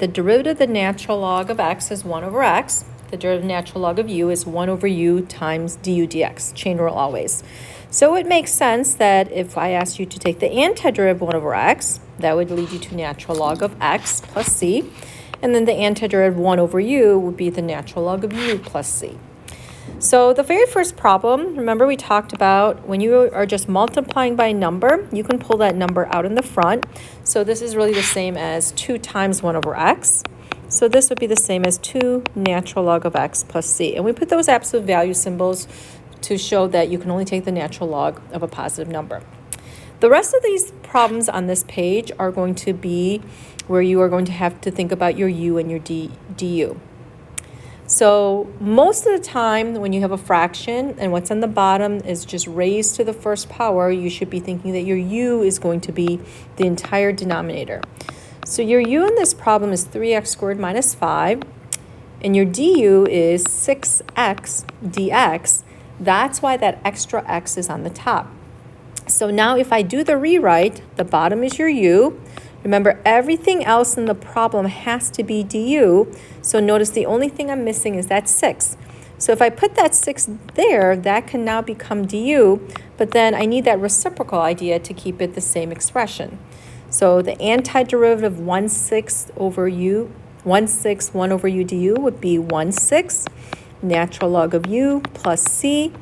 The derivative of the natural log of x is 1 over x. The derivative of natural log of u is 1 over u times du dx, chain rule always. So it makes sense that if I asked you to take the antiderivative of 1 over x, that would lead you to natural log of x plus c. And then the antiderivative of 1 over u would be the natural log of u plus c. So the very first problem, remember we talked about when you are just multiplying by a number, you can pull that number out in the front. So this is really the same as 2 times 1 over x. So this would be the same as 2 natural log of x plus c. And we put those absolute value symbols to show that you can only take the natural log of a positive number. The rest of these problems on this page are going to be where you are going to have to think about your u and your du. So most of the time when you have a fraction and what's on the bottom is just raised to the first power, you should be thinking that your u is going to be the entire denominator. So your u in this problem is 3x squared minus 5, and your du is 6x dx. That's why that extra x is on the top. So now if I do the rewrite, the bottom is your u. Remember, everything else in the problem has to be du. So notice the only thing I'm missing is that 6. So if I put that 6 there, that can now become du, but then I need that reciprocal idea to keep it the same expression. So the antiderivative of 1/6 over u, 1/6, 1 over u du would be 1/6 natural log of u plus c.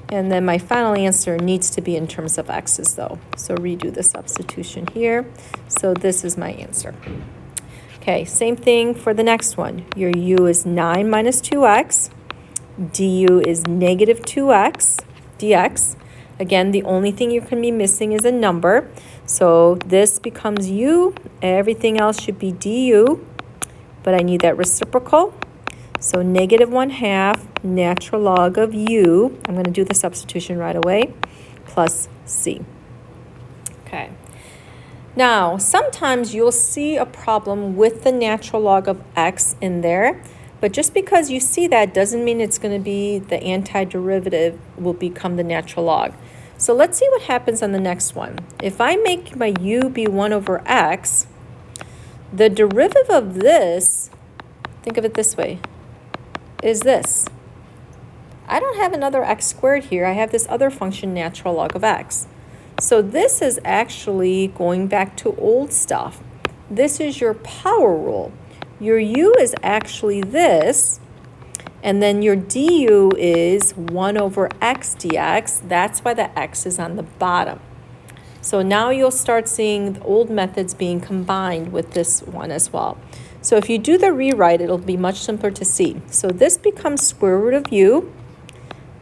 And then my final answer needs to be in terms of x's though. So redo the substitution here. So this is my answer. Okay, same thing for the next one. Your u is 9 minus 2x. Du is negative 2x dx. Again, the only thing you can be missing is a number. So this becomes u. Everything else should be du. But I need that reciprocal. So negative 1/2 natural log of u, I'm going to do the substitution right away, plus c. Okay. Now, sometimes you'll see a problem with the natural log of x in there, but just because you see that doesn't mean it's going to be the antiderivative will become the natural log. So let's see what happens on the next one. If I make my u be 1 over x, the derivative of this, think of it this way, is this. I don't have another x squared here. I have this other function, natural log of x. So this is actually going back to old stuff. This is your power rule. Your u is actually this, and then your du is 1 over x dx. That's why the x is on the bottom. So now you'll start seeing the old methods being combined with this one as well. So if you do the rewrite, it'll be much simpler to see. So this becomes square root of u.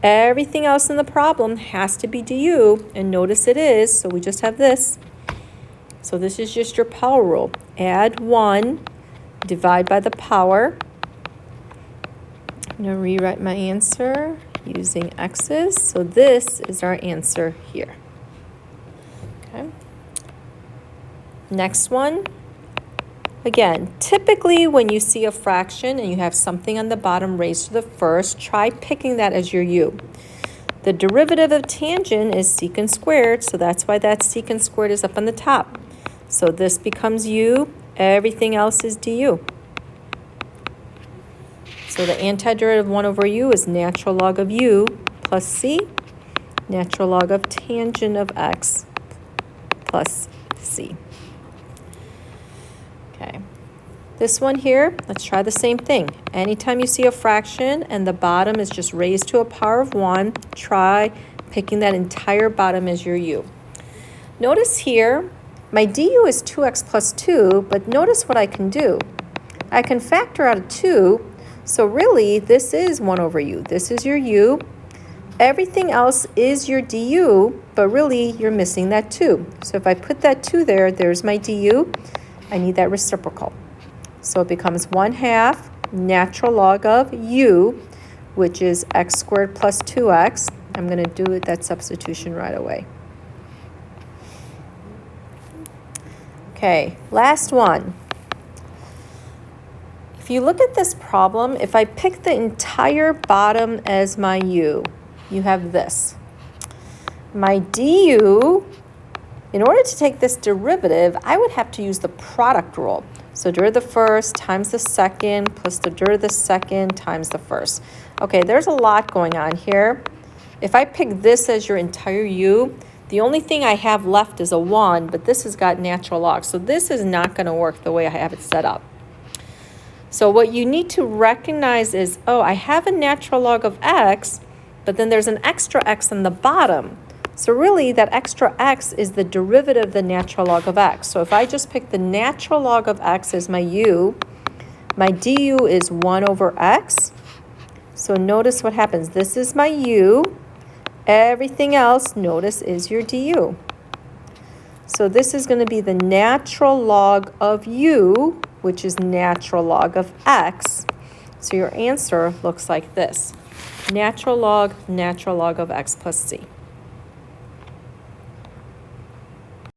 Everything else in the problem has to be du, and notice it is, so we just have this. So this is just your power rule. Add 1, divide by the power. I'm going to rewrite my answer using x's. So this is our answer here. Okay. Next one. Again, typically when you see a fraction and you have something on the bottom raised to the first, try picking that as your u. The derivative of tangent is secant squared, so that's why that secant squared is up on the top. So this becomes u, everything else is du. So the antiderivative of 1 over u is natural log of u plus c, natural log of tangent of x plus c. Okay, this one here, let's try the same thing. Anytime you see a fraction and the bottom is just raised to a power of 1, try picking that entire bottom as your u. Notice here, my du is 2x plus 2, but notice what I can do. I can factor out a 2, so really this is 1 over u. This is your u. Everything else is your du, but really you're missing that 2. So if I put that 2 there, there's my du. I need that reciprocal. So it becomes 1/2 natural log of u, which is x squared plus 2x. I'm going to do that substitution right away. Okay, last one. If you look at this problem, if I pick the entire bottom as my u, you have this. My du, in order to take this derivative, I would have to use the product rule. So derivative of the first times the second plus the derivative of the second times the first. Okay, there's a lot going on here. If I pick this as your entire u, the only thing I have left is a 1, but this has got natural log. So this is not going to work the way I have it set up. So what you need to recognize is, oh, I have a natural log of x, but then there's an extra x on the bottom. So really, that extra x is the derivative of the natural log of x. So if I just pick the natural log of x as my du is 1 over x. So notice what happens. This is my u. Everything else, notice, is your du. So this is going to be the natural log of u, which is natural log of x. So your answer looks like this. Natural log of x plus c.